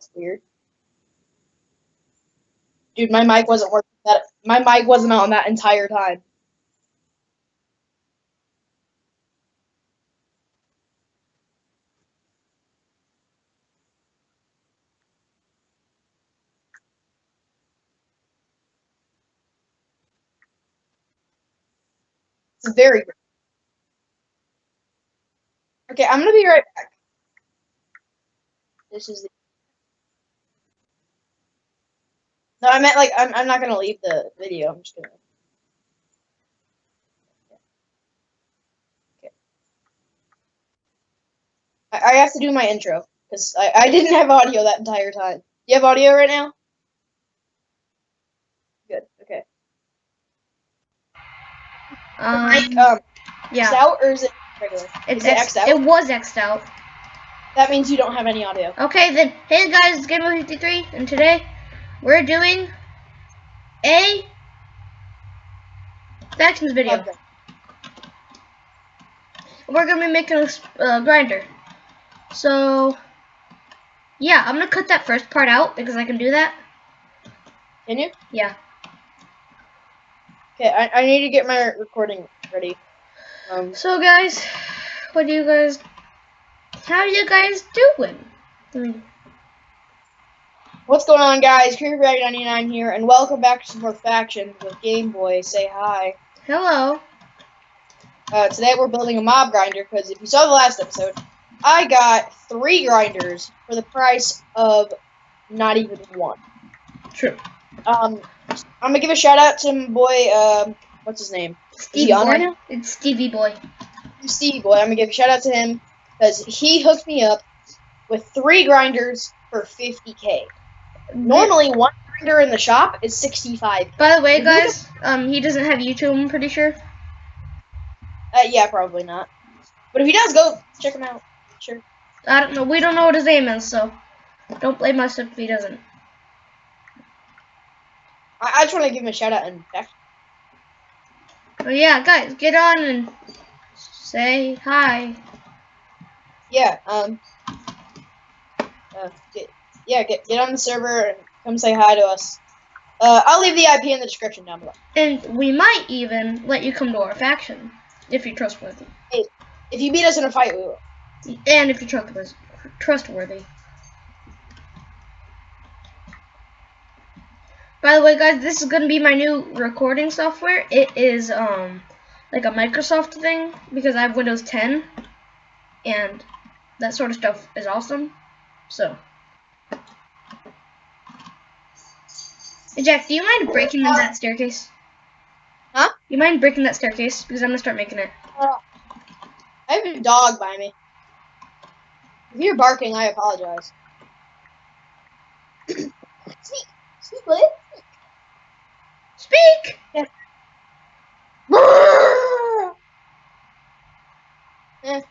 That's weird. Dude, my mic wasn't working. My mic wasn't on that entire time. It's very weird. Okay, I'm gonna be right back. This is the... No, I meant like I'm not gonna leave the video. I'm just gonna. Okay. I have to do my intro because I didn't have audio that entire time. Do you have audio right now? Good. Okay. Yeah. X'd out or is it regular? Is it X'd out? It was X'd out. That means you don't have any audio. Okay, then. Hey guys, it's Game53, and today we're doing a factions video. Okay. We're gonna be making a grinder. So, yeah, I'm gonna cut that first part out because I can do that. Can you? Yeah. Okay, I need to get my recording ready. So guys, how are you guys doing? What's going on, guys? CreeperBag99 here, and welcome back to some more factions with Game Boy. Say hi. Hello. Today we're building a mob grinder because if you saw the last episode, I got 3 grinders for the price of not even 1. True. I'm gonna give a shout out to my boy. What's his name? Stevie on Boy. right now? It's Stevie Boy. Stevie Boy. I'm gonna give a shout out to him because he hooked me up with 3 grinders for 50K. Normally, 1 grinder in the shop is 65. By the way, guys, he doesn't have YouTube, I'm pretty sure. Yeah, probably not. But if he does, go check him out. Sure. I don't know. We don't know what his name is, so don't blame us if he doesn't. I just want to give him a shout out and back. Oh yeah, guys, get on and say hi. Yeah. Get on the server and come say hi to us. I'll leave the IP in the description down below. And we might even let you come to our faction if you're trustworthy. Hey, if you beat us in a fight, we will. And if you're trustworthy. By the way, guys, this is gonna be my new recording software. It is like a Microsoft thing because I have Windows 10, and that sort of stuff is awesome. So, hey Jack, do you mind breaking that staircase? Huh? You mind breaking that staircase because I'm gonna start making it. I have a dog by me. If you're barking, I apologize. Speak, buddy. Speak! Yeah. The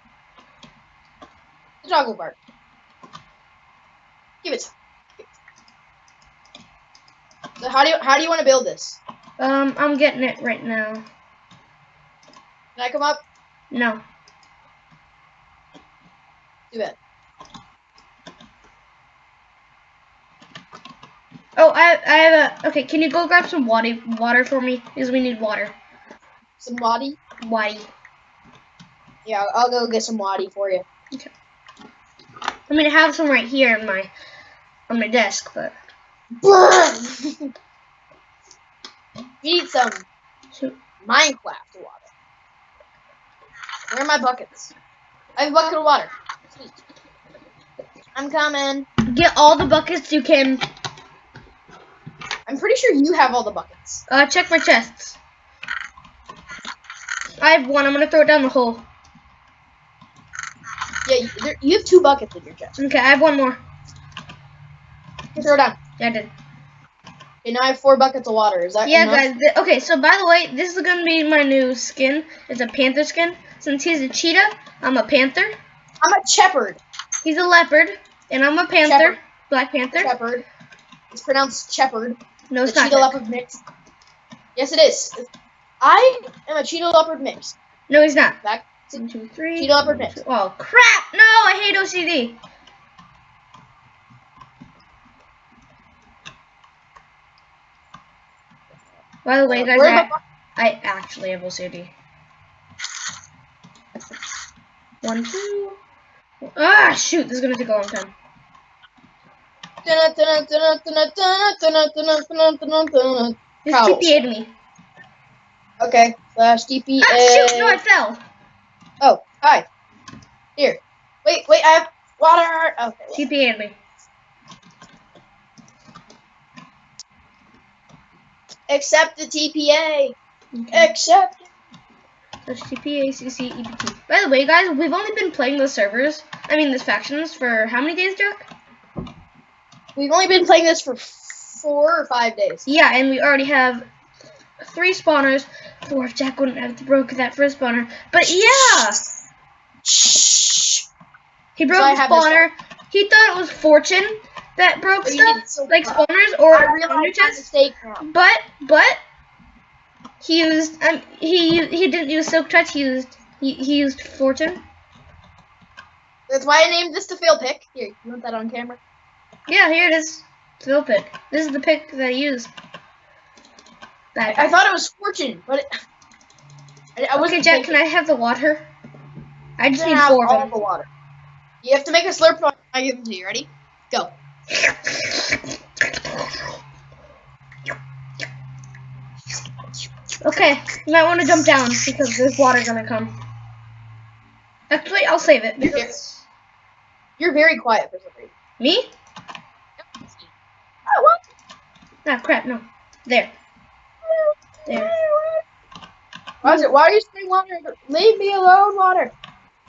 dog will bark. Give it time. So how do you want to build this? I'm getting it right now. Can I come up? No. Do it. Oh, I have a... Okay, can you go grab some water for me? Because we need water. Some waddy? Waddy. Yeah, I'll go get some waddy for you. Okay. I mean, I have some right here on my desk, but... You need some Minecraft water. Where are my buckets? I have a bucket of water. Sweet. I'm coming. Get all the buckets you can. I'm pretty sure you have all the buckets. Check my chests. I have one. I'm gonna throw it down the hole. Yeah, you have 2 buckets in your chest. Okay, I have one more. Okay, throw it down. Yeah, I did. Okay, now I have 4 buckets of water. Is that yeah, enough? guys. Okay, so by the way, this is gonna be my new skin. It's a panther skin. Since he's a cheetah, I'm a panther. I'm a shepherd. He's a leopard, and I'm a panther. Shepherd. Black panther. Shepherd. It's pronounced shepherd. No, it's the not. Cheetah leopard mix. Yes, it is. I am a cheetah leopard mix. No, he's not. Back. 1, 2, 3. Cheetah leopard mix. Oh crap! No, I hate OCD. By the way, guys, Where am I actually have OCD. 1, 2. Ah, shoot! This is gonna take a long time. Just TPA'd me. Okay. Slash TPA. Ah, shoot! No, I fell. Oh, hi. Here. Wait, I have water. Okay. Well. TPA'd me. Accept the TPA. Okay. Accept. TPA, CC, EPT. By the way, guys, we've only been playing the servers. I mean, the factions for how many days, Jack? We've only been playing this for 4 or 5 days. Yeah, and we already have 3 spawners. 4 if Jack wouldn't have broke that first spawner. But yeah! Shh. He broke the spawner. He thought it was Fortune that broke stuff, so like spawners or under chests. But he used he didn't use Silk Touch. He used Fortune. That's why I named this the fail pick. Here, you want that on camera? Yeah, here it is. Fail pick. This is the pick that I used. I thought it was Fortune, but I wasn't. Okay, Jack, can I have the water? I just need 4 of them. The water. You have to make a slurp when I give them to you. Ready? Go. Okay, you might want to jump down because there's water gonna come. Actually, I'll save it because you're very quiet for some reason. Me? Oh, what? Ah, crap! No, there. Why are you spraying water? Leave me alone, water.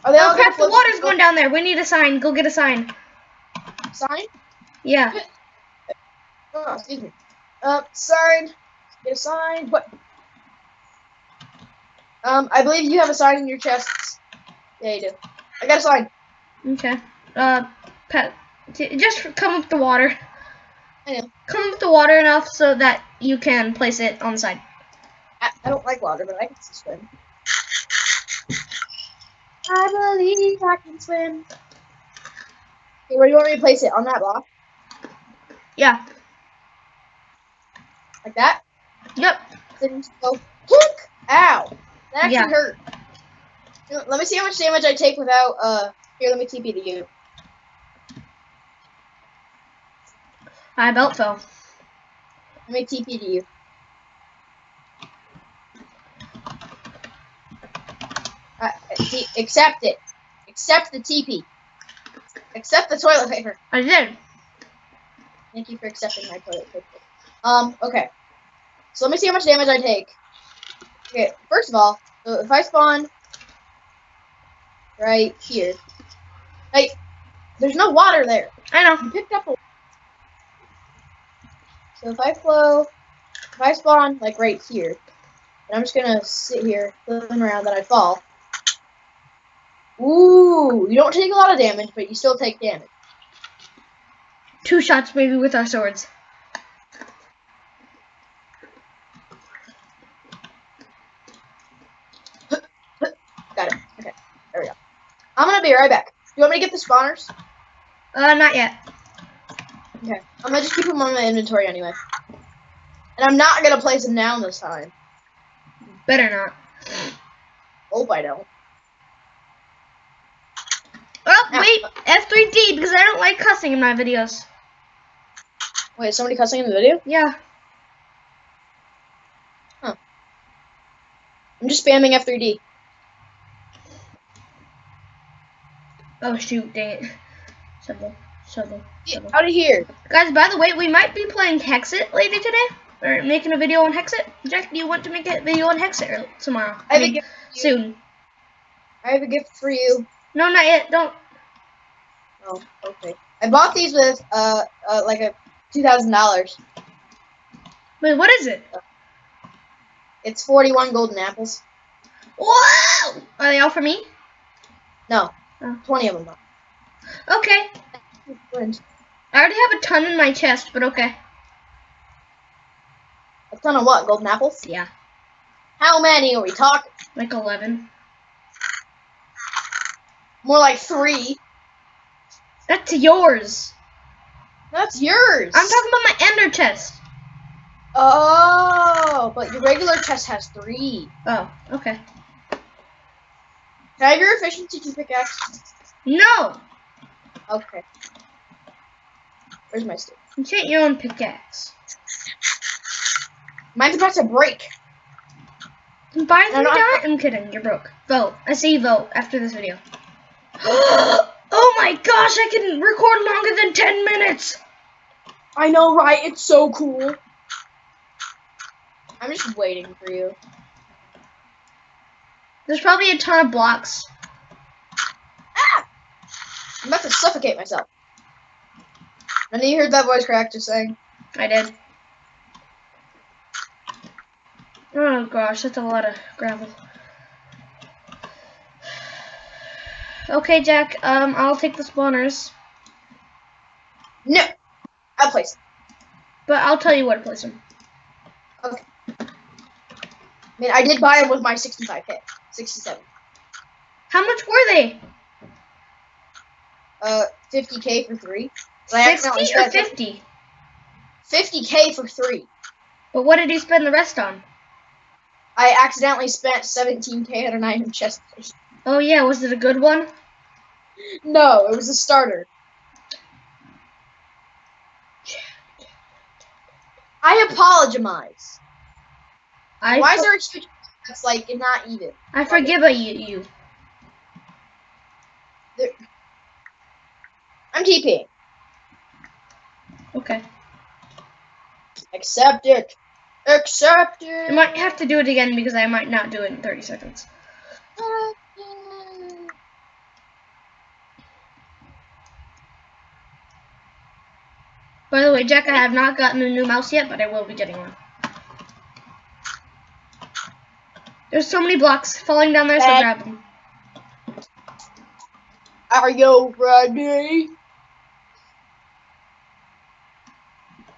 Are they all crap! The water's going down there. We need a sign. Go get a sign. Sign? Yeah. Oh, excuse me. Sign. Get a sign. What? I believe you have a sign in your chests. Yeah, you do. I got a sign. Okay. Pat, just come up the water. I know. Come up the water enough so that you can place it on the side. I don't like water, but I can swim. I believe I can swim. Okay, where do you want me to place it? On that block? Yeah. Like that? Yep. Then just go, hook! Ow! That actually Yeah. hurt. Let me see how much damage I take without, here, let me TP to you. I belt fell. Let me TP to you. Accept it. Accept the TP. Accept the toilet paper. I did. Thank you for accepting my toilet paper. Okay. So let me see how much damage I take. Okay, first of all, so if I spawn right here, like, there's no water there. I know. You picked up a. So if I spawn like right here, and I'm just gonna sit here, flipping around, then I fall. Ooh, you don't take a lot of damage, but you still take damage. 2 shots maybe with our swords. Got it. Okay, there we go. I'm gonna be right back. Do you want me to get the spawners? Not yet. Okay, I'm gonna just keep them on my inventory anyway. And I'm not gonna place them down this time. Better not. Hope I don't. Oh, wait, F3D, because I don't like cussing in my videos. Wait, is somebody cussing in the video? Yeah. Huh. I'm just spamming F3D. Oh, shoot, dang it. Shovel. Get out of here. Guys, by the way, we might be playing Hexit later today. Or making a video on Hexit. Jack, do you want to make a video on Hexit tomorrow? I have a gift for you. Soon. I have a gift for you. No, not yet. Don't. Oh, okay. I bought these with like a $2,000. Wait, what is it? It's 41 golden apples. Whoa! Are they all for me? No, Oh. 20 of them though. Okay. I already have a ton in my chest, but okay. A ton of what? Golden apples? Yeah. How many are we talking? Like 11. More like 3. That's yours. That's yours. I'm talking about my ender chest. Oh, but your regular chest has 3. Oh, okay. Can I have your efficiency 2 pickaxe? No! Okay. Where's my stick? You get your own pickaxe. Mine's about to break. Then buy them down. I'm kidding, you're broke. Vote. I say you vote after this video. Oh my gosh, I can record longer than 10 minutes! I know, right? It's so cool. I'm just waiting for you. There's probably a ton of blocks. Ah! I'm about to suffocate myself. None of you heard that voice crack just saying? I did. Oh gosh, that's a lot of gravel. Okay, Jack, I'll take the spawners. No! I'll place them. But I'll tell you where to place them. Okay. I mean, I did buy them with my 65k. 67. How much were they? 50k for 3. But I 60 accidentally or spent 50? 50k for 3. But what did you spend the rest on? I accidentally spent 17k on an item chest plate. Oh yeah, was it a good one? No, it was a starter. I apologize. Why is there a huge that's like not even? I forgive you. I'm TPing. Okay. Accept it. Accept it. I might have to do it again because I might not do it in 30 seconds. By the way, Jack, I have not gotten a new mouse yet, but I will be getting one. There's so many blocks falling down there, so grab them. Are you ready?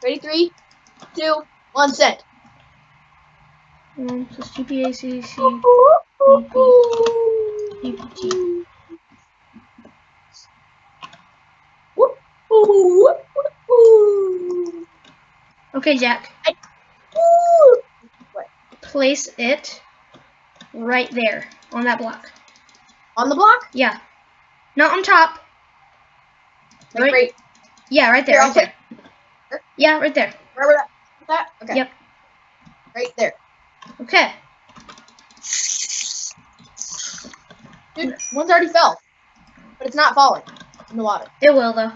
Ready? 3, 2, 1, send. Plus GPACC, PPT. Okay, Jack. What? Place it right there on that block. On the block? Yeah. Not on top. Like right. Yeah, right there. Right there. Yeah, right there. Remember that? Okay. Yep. Right there. Okay. Dude, one's already fell. But it's not falling in the water. It will, though.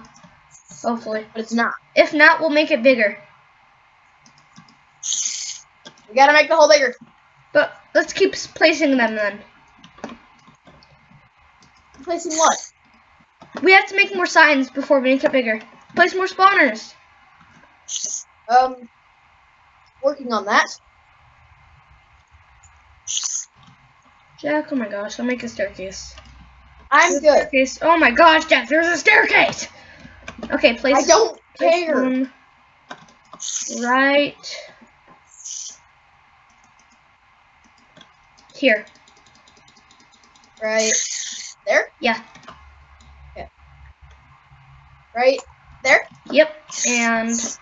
Hopefully. But it's not. If not, we'll make it bigger. We gotta make the hole bigger. But let's keep placing them then. Placing what? We have to make more signs before we make it bigger. Place more spawners. Working on that. Jack, oh my gosh, I'll make a staircase. I'm good. Staircase. Oh my gosh, Jack, there's a staircase! Okay, place. I don't place care. One right here. Right there? Yeah. Okay. Right there? Yep. And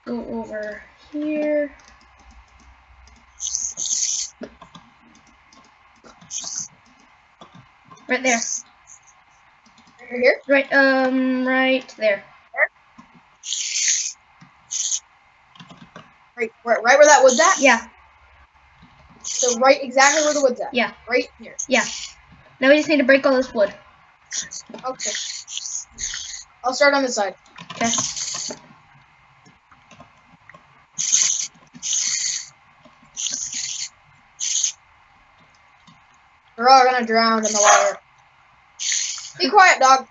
go over here. Right there. Over here? Right, right there. Right where that wood's at? Yeah. So right exactly where the wood's at? Yeah. Right here? Yeah. Now we just need to break all this wood. Okay. I'll start on this side. Okay. We're all gonna drown in the water. Be quiet, dog.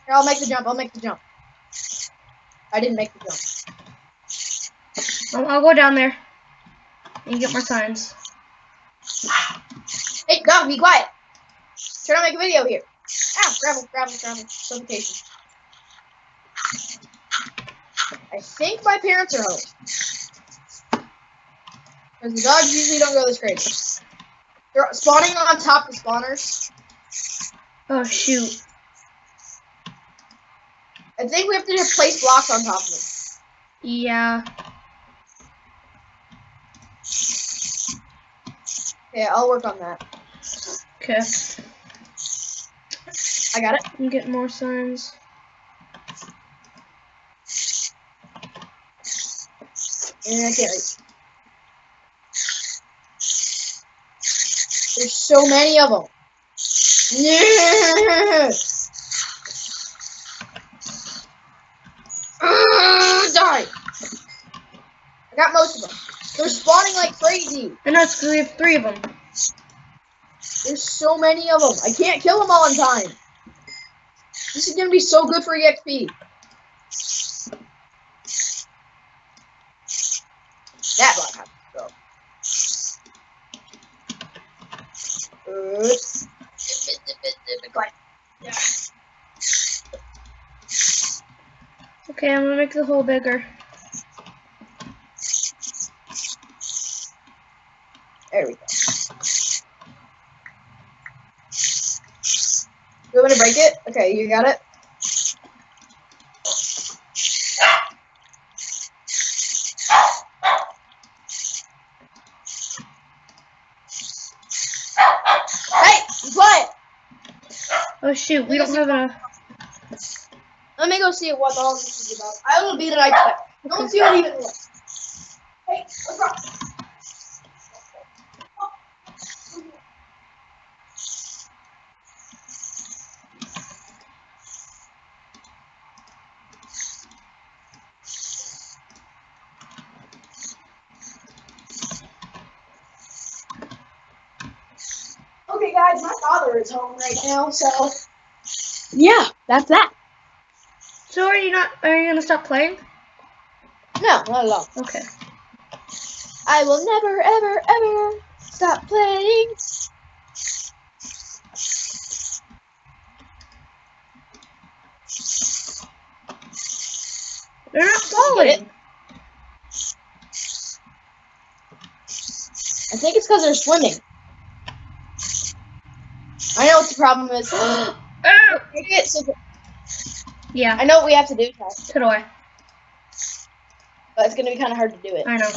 Here, I'll make the jump. I'll make the jump. I didn't make the jump. I'll go down there and get more signs. Hey, dog, be quiet. Trying to make a video here. Ah, gravel. Suffocation. I think my parents are home. Because the dogs usually don't go this crazy. They're spawning on top of spawners. Oh, shoot. I think we have to just place blocks on top of them. Yeah. Okay, I'll work on that. Okay. I got it. I'm getting more signs. And I can't reach. There's so many of them. Yeah. Die. I got most of them. They're spawning like crazy. I know, it's because we have 3 of them. There's so many of them. I can't kill them all in time. This is gonna be so good for EXP. That block has to go. Okay, I'm gonna make the hole bigger. There we go. You want me to break it? Okay, you got it? Hey! Be quiet! Oh shoot, we don't have enough. Let me go see what all this is about. I will be right back. Don't see what even looks. Hey, what's wrong? Okay, guys, my father is home right now, so yeah, that's that. So are you gonna stop playing? No, not at all. Okay. I will never, ever, ever stop playing. They're not falling. I think it's because they're swimming. I know what the problem is. Make it so that Yeah. I know what we have to do, Ty, So do I. but it's gonna be kind of hard to do it. I know.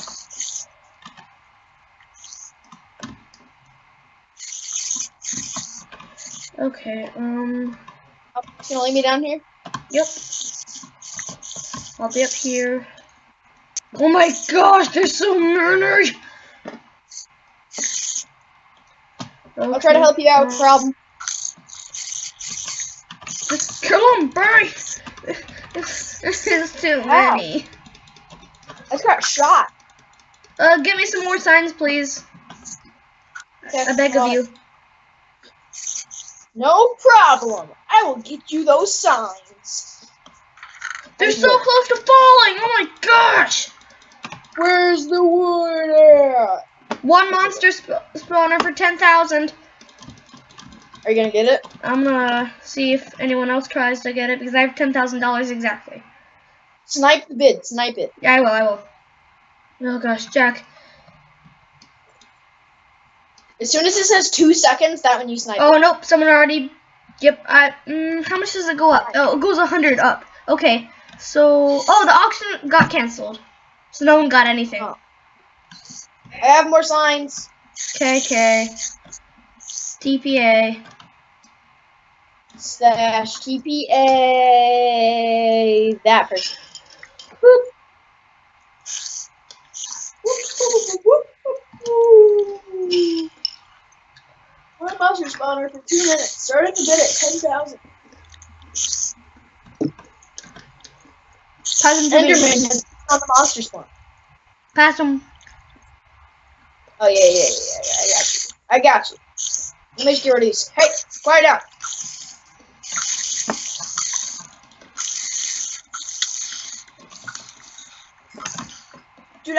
Okay. Oh, just gonna leave me down here? Yep. I'll be up here. Oh my gosh, there's so many. Okay. I'll try to help you out with the problem. Just kill him, Barry. This is too many. I just got shot. Give me some more signs, please. Okay, I beg of you. No problem. I will get you those signs. They're so close to falling. Oh my gosh. Where's the wood at? One monster spawner for 10,000. Are you gonna get it? I'm gonna see if anyone else tries to get it because I have $10,000 exactly. Snipe the bid. Snipe it. Yeah, I will. Oh gosh, Jack. As soon as it says 2 seconds, that when you snipe Oh it. nope, someone already. Yep. How much does it go up? Oh, it goes 100 up. Okay. So, the auction got canceled, so no one got anything. Oh. I have more signs. KK. TPA. Slash TPA. That person. Boop. One monster spawner for 2 minutes. Starting to bid at 10,000. Pass him to me. Enderman has on the monster spawn. Pass him. Oh yeah. I got you. Let me just get rid of these. Hey, quiet down. Dude,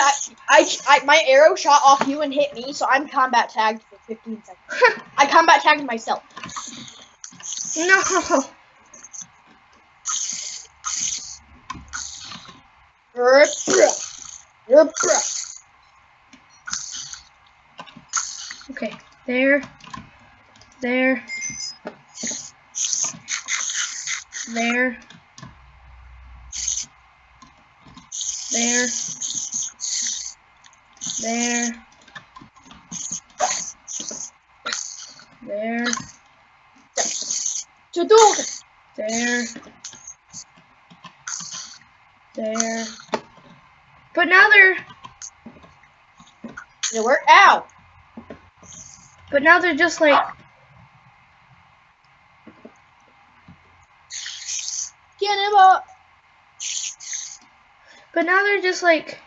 my arrow shot off you and hit me, so I'm combat tagged for 15 seconds. I combat tagged myself. No. Okay. There. There. There. There. There. There. There. But now they're. Did it work? Ow! But now they're just like. Cannonball! But now they're just like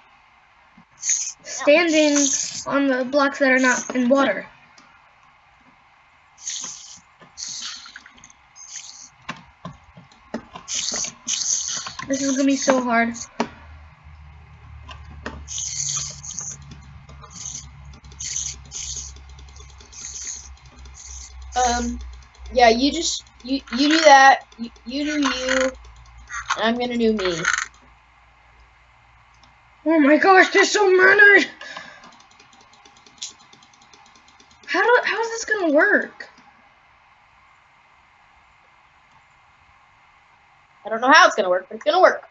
standing on the blocks that are not in water. This is gonna be so hard. Yeah, you do that. You do you. And I'm gonna do me. Oh my gosh, there's so many! How is this gonna work? I don't know how it's gonna work, but it's gonna work.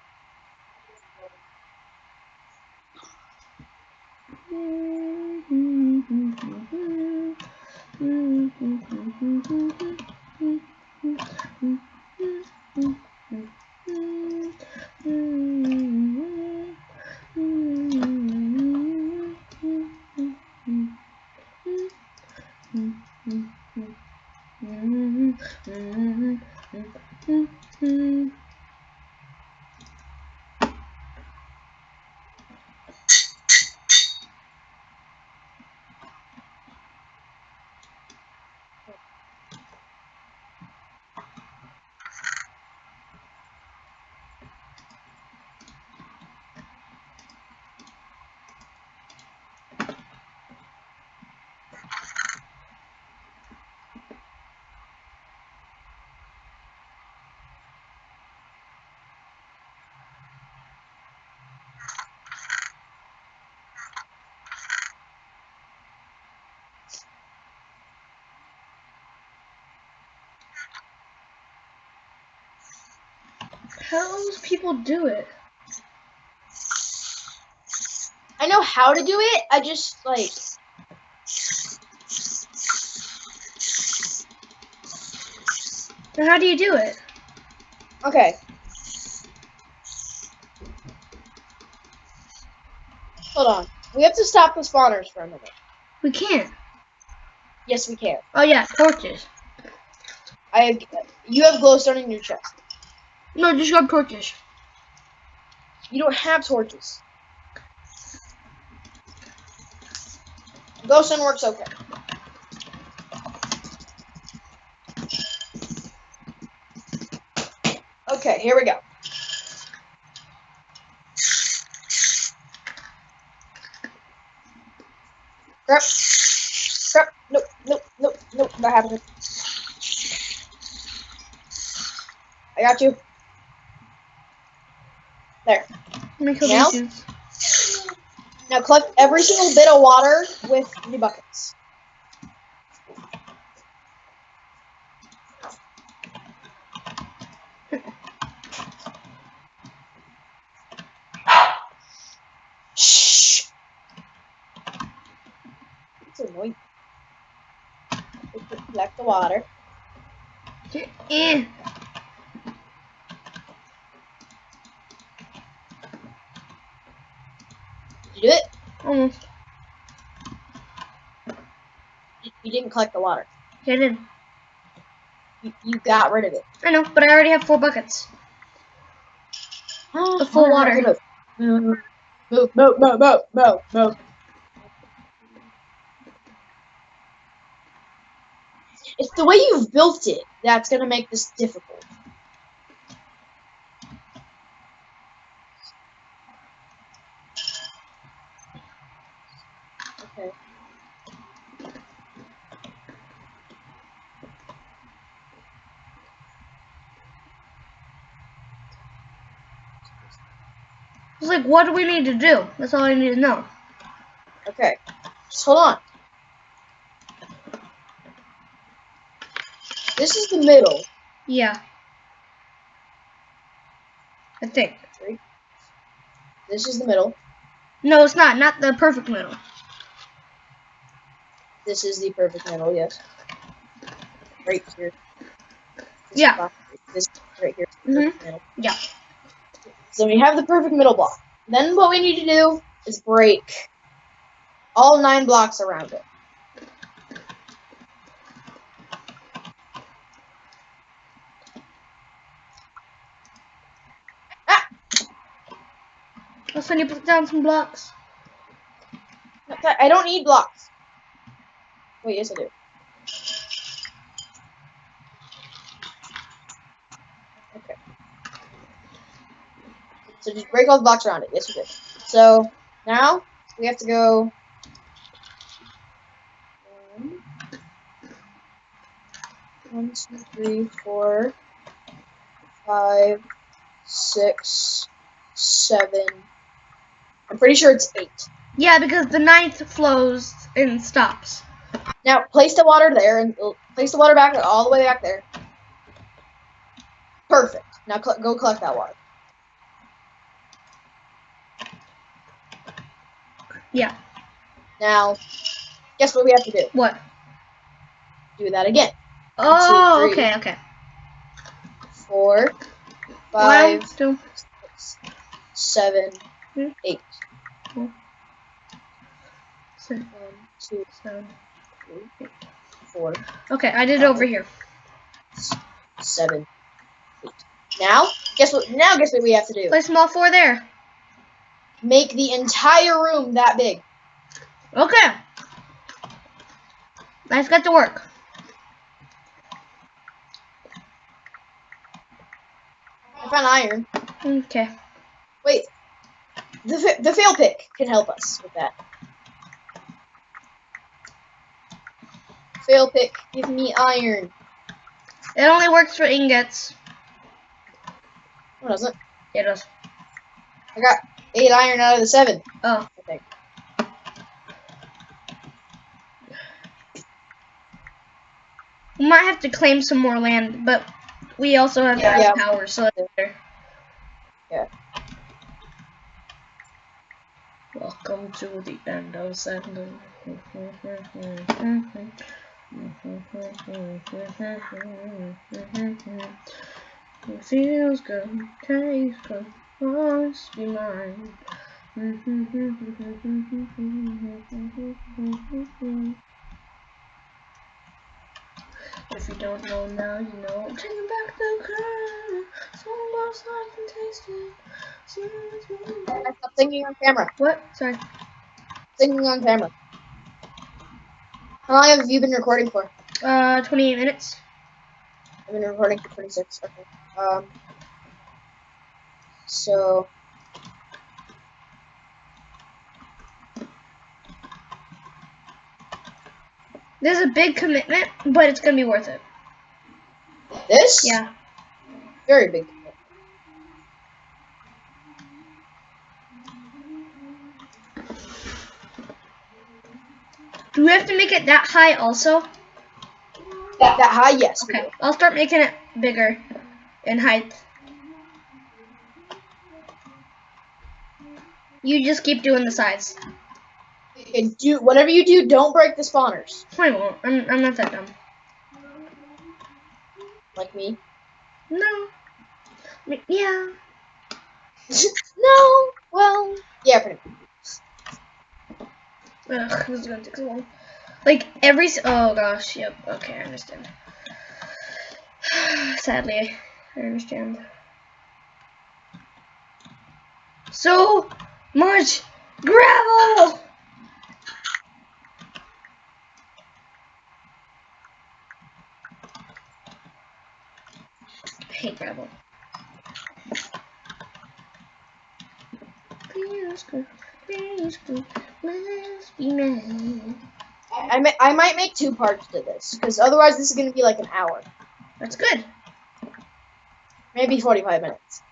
How do those people do it? I know how to do it. I just like. Then how do you do it? Okay. Hold on. We have to stop the spawners for a minute. We can't. Yes, we can. Oh yeah, torches. You have glowstone in your chest. No, just grab torches. You don't have torches. Glowstone works okay. Okay, here we go. Crap. Crap. Nope, nope, nope, nope. Not happening. I got you. There. Now? Now collect every single bit of water with the buckets. Shh. It's annoying. Collect the water. Eh. Did you do it? Almost. You didn't collect the water. Yeah, I did. You got rid of it. I know, but I already have 4 buckets. The full water. Okay, move. Move. It's the way you've built it that's gonna make this difficult. Okay. It's like, what do we need to do? That's all I need to know. Okay. Just hold on. This is the middle. Yeah. I think. This is the middle. No, it's not. Not the perfect middle. This is the perfect middle, yes. Right here. This Yeah. block, this right here. Mhm. Middle. Yeah. So we have the perfect middle block. Then what we need to do is break all 9 blocks around it. Ah! Also, need to put down some blocks. I don't need blocks. Wait, yes I do. Okay. So just break all the blocks around it. Yes, we did. So now we have to go 1, 2, 3, 4, 5, 6, 7. I'm pretty sure it's 8. Yeah, because the 9th flows and stops. Now place the water there and place the water back all the way back there. Perfect. Now go collect that water. Yeah. Now, guess what we have to do? What? Do that again. Oh, 1, 2, 3, okay. 4, 1, 5, 2, 6, 7, 8. 6, 1, 2, 7, 3, 4. Okay, I did it over here. 7, 8. Now, guess what? Now, guess what we have to do? Place them all 4 there. Make the entire room that big. Okay. Let's get to work. I found iron. Okay. Wait, the fail pick can help us with that. Fail pick, give me iron. It only works for ingots. No, it doesn't. Yeah, it does. I got 8 iron out of the 7. Oh. I think. We might have to claim some more land, but we also have Yeah. power, so that's better. Yeah. Welcome to the end of Sandal. It feels good, tastes good, must be mine. If you don't know now, you know. I'm taking back the crown. Someone else I can taste it. Stop singing on camera. What? Sorry. Singing on camera. How long have you been recording for? 28 minutes. I've been recording for 26. Okay. So. This is a big commitment, but it's gonna be worth it. This? Yeah. Very big. Do we have to make it that high also? That high, yes. Okay. I'll start making it bigger in height. You just keep doing the sides. Okay, whatever you do, don't break the spawners. I won't. I'm not that dumb. Like me. No. I mean, yeah. No. Well, yeah, pretty much. Ugh, this is gonna take so long. Like oh gosh, yep. Okay, I understand. Sadly, I understand. So much gravel. I hate gravel. Feels good, let's be mad. I might make 2 parts to this, because otherwise this is going to be like an hour. That's good. Maybe 45 minutes.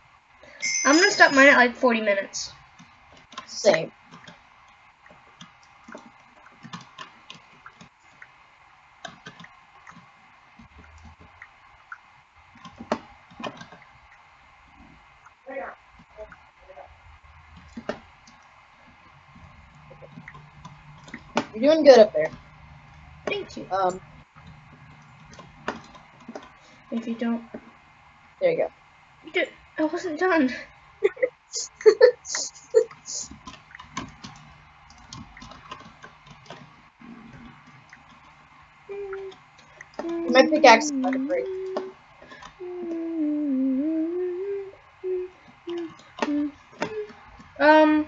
I'm gonna stop mine at like 40 minutes. Same. You're doing good up there. Thank you. If you don't... There you go. Dude, I wasn't done. My pickaxe is about to break. I'm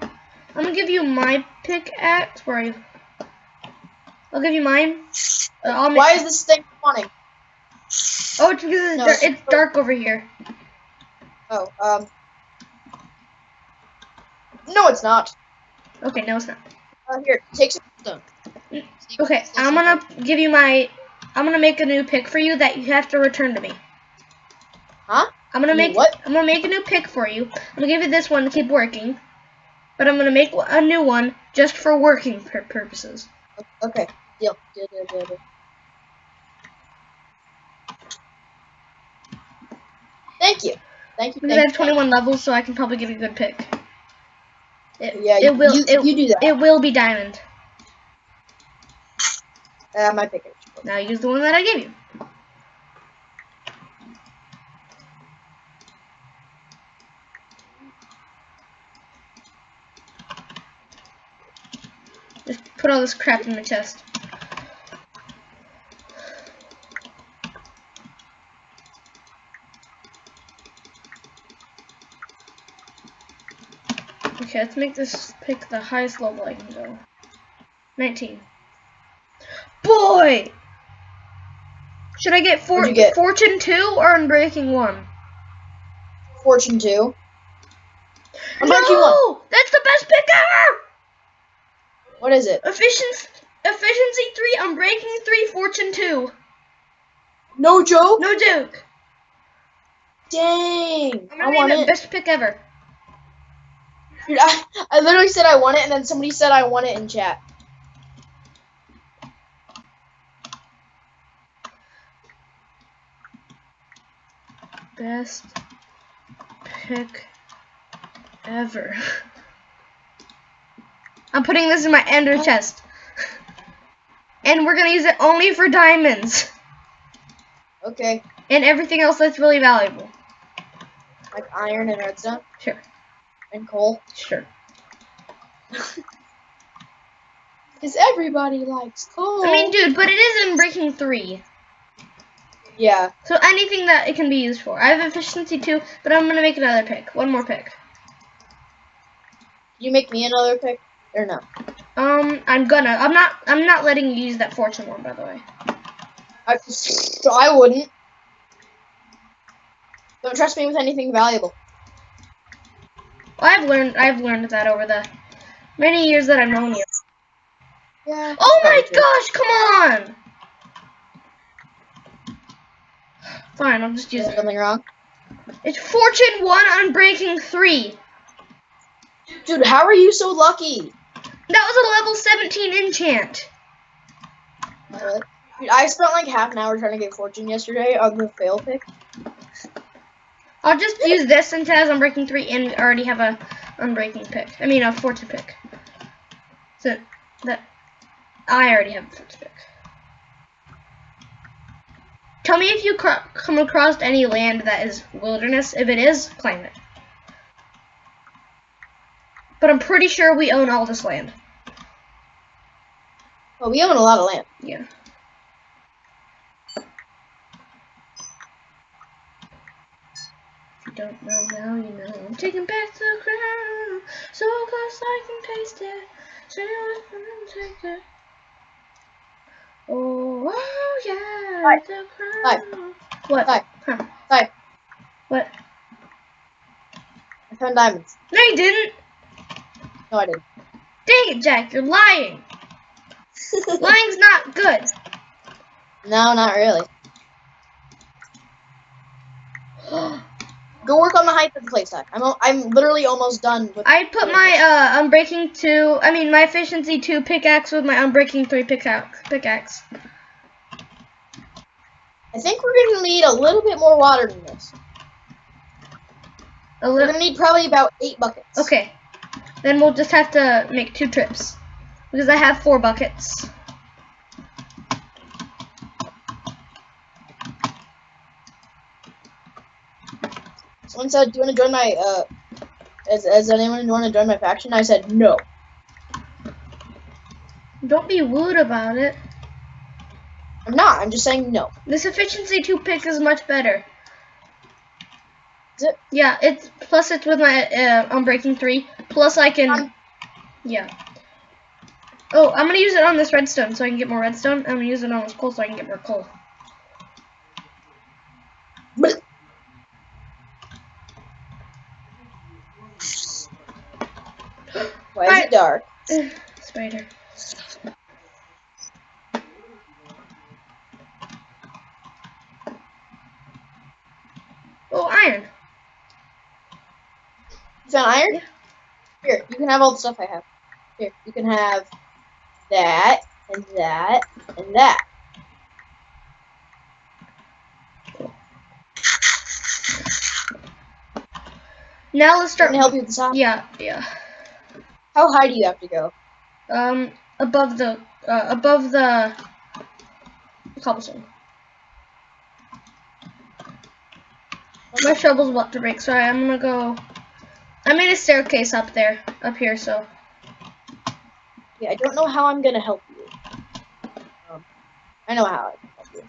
gonna give you my pickaxe. Where are you? I'll give you mine. Why is this thing spawning? Oh, it's because it's dark over here. Oh, no, it's not. Okay, no, it's not. Here, take some stone. Okay, I'm gonna give you my. I'm gonna make a new pick for you that you have to return to me. Huh? I'm gonna make. What? I'm gonna make a new pick for you. I'm gonna give you this one to keep working, but I'm gonna make a new one just for working purposes. Okay. Deal. Thank you. Because I have 21 levels, so I can probably give you a good pick. You do that. It will be diamond. My pick. Now use the one that I gave you. Just put all this crap in my chest. Okay, let's make this pick the highest level I can go. 19. Boy! Should I get, Fortune 2 or Unbreaking 1? Fortune 2. Unbreaking 1. That's the best pick ever! What is it? Efficiency 3, Unbreaking 3, Fortune 2. No joke? No joke. Dang. I'm gonna name it best pick ever. Dude, I literally said I want it, and then somebody said I want it in chat. Best pick ever. I'm putting this in my ender chest. And we're gonna use it only for diamonds. Okay. And everything else that's really valuable. Like iron and redstone? Sure. And coal? Sure. Because everybody likes coal. I mean, dude, but it is Unbreaking 3. Yeah. So anything that it can be used for. I have efficiency 2, but I'm gonna make another pick. One more pick. You make me another pick? Or no? I'm not letting you use that fortune one, by the way. I wouldn't. Don't trust me with anything valuable. Well, I've learned that over the many years that I've known you. Yeah. Oh my gosh, come on! Fine, I'll just use it. Something wrong? It's Fortune 1 Unbreaking 3. Dude, how are you so lucky? That was a level 17 enchant. Really? Dude, I spent like half an hour trying to get Fortune yesterday on the fail pick. I'll just use this since it has Unbreaking 3 and already have a Unbreaking pick. I mean, a Fortune pick. So that I already have a Fortune pick. Tell me if you come across any land that is wilderness. If it is, claim it. But I'm pretty sure we own all this land. Well, we own a lot of land. Yeah. If you don't know now, you know. I'm taking back the crown. So close I can taste it. Say what and take it. Oh yeah, Hi. the crown. Hi. What? Hi. Huh. Hi. What? I found diamonds. No, you didn't. No, I didn't. Dang it, Jack, you're lying. Lying's not good. No, not really. Go work on the height of the playstack. I'm literally almost done with. I put my Unbreaking 2. I mean my Efficiency 2 pickaxe with my Unbreaking 3 pickaxe. I think we're gonna need a little bit more water than this. We're gonna need probably about 8 buckets. Okay. Then we'll just have to make 2 trips. Because I have 4 buckets. Someone said, "Do you want to join my As anyone want to join my faction?" I said no. Don't be rude about it. I'm not. I'm just saying no. This efficiency 2 pick is much better. Is it? Yeah, it's plus it's with my Unbreaking 3. Plus I can, yeah. Oh, I'm gonna use it on this redstone so I can get more redstone. I'm gonna use it on this coal so I can get more coal. Why is it dark? Spider. Oh, iron. You found iron? Yeah. Here, you can have all the stuff I have. Here, you can have that, and that, and that. Now let's start. Can I help you with the sound? Yeah. How high do you have to go? Above the cobblestone. My shovel's about to break. Sorry, I'm gonna go. I made a staircase up here, so. Yeah, I don't know how I'm gonna help you. I know how I can help you.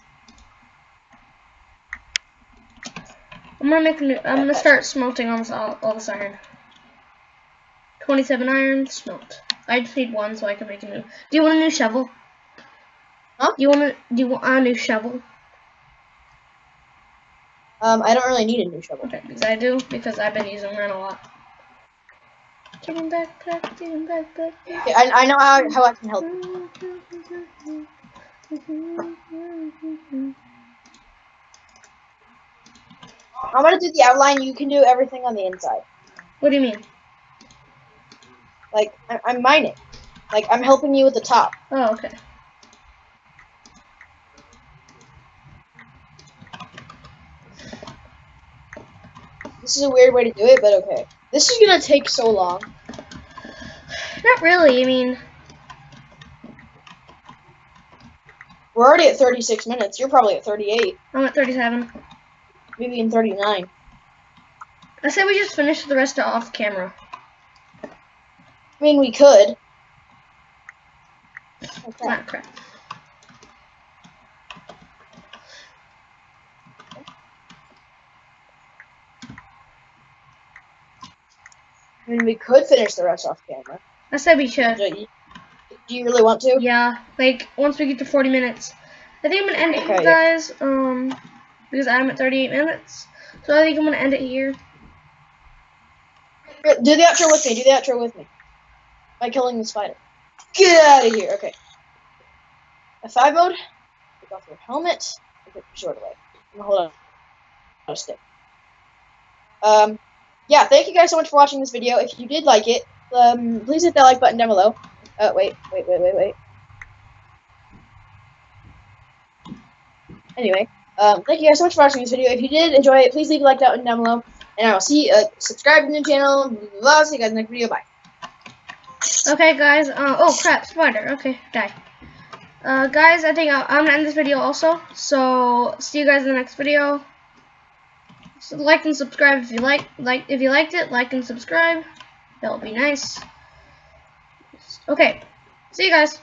I'm gonna start smelting all this iron. 27 iron smelt. I just need 1 so I can make a new. Do you want a new shovel? Huh? Do you want a new shovel? I don't really need a new shovel. Okay, because I do, because I've been using mine a lot. Getting backpack. Okay, I know how I can help you. I'm gonna do the outline. You can do everything on the inside. What do you mean? Like, I'm mining. Like, I'm helping you with the top. Oh, okay. This is a weird way to do it, but okay. This is gonna take so long. Not really, I mean... We're already at 36 minutes. You're probably at 38. I'm at 37. Maybe in 39. I said we just finished the rest off camera. I mean, we could. Okay. Ah, crap. I mean, we could finish the rest off camera. I said we should. Do you really want to? Yeah, like, once we get to 40 minutes. I think I'm gonna end it here, Okay, guys, because I'm at 38 minutes. So I think I'm gonna end it here. Here, do the outro with me. Do the outro with me. By killing the spider. Get out of here. Okay. F5 mode. Take off your helmet. And put your sword away. Hold on. I'll stick. Yeah, thank you guys so much for watching this video. If you did like it, please hit that like button down below. Wait. Anyway, thank you guys so much for watching this video. If you did enjoy it, please leave a like down below. And I will see subscribe to the channel. Blah, see you guys in the next video. Bye. Okay, guys. Oh, crap. Spider. Okay, die. Guys, I think I'm gonna end this video also. So, see you guys in the next video. So like and subscribe if you if you liked it. Like and subscribe. That would be nice. Okay. See you guys.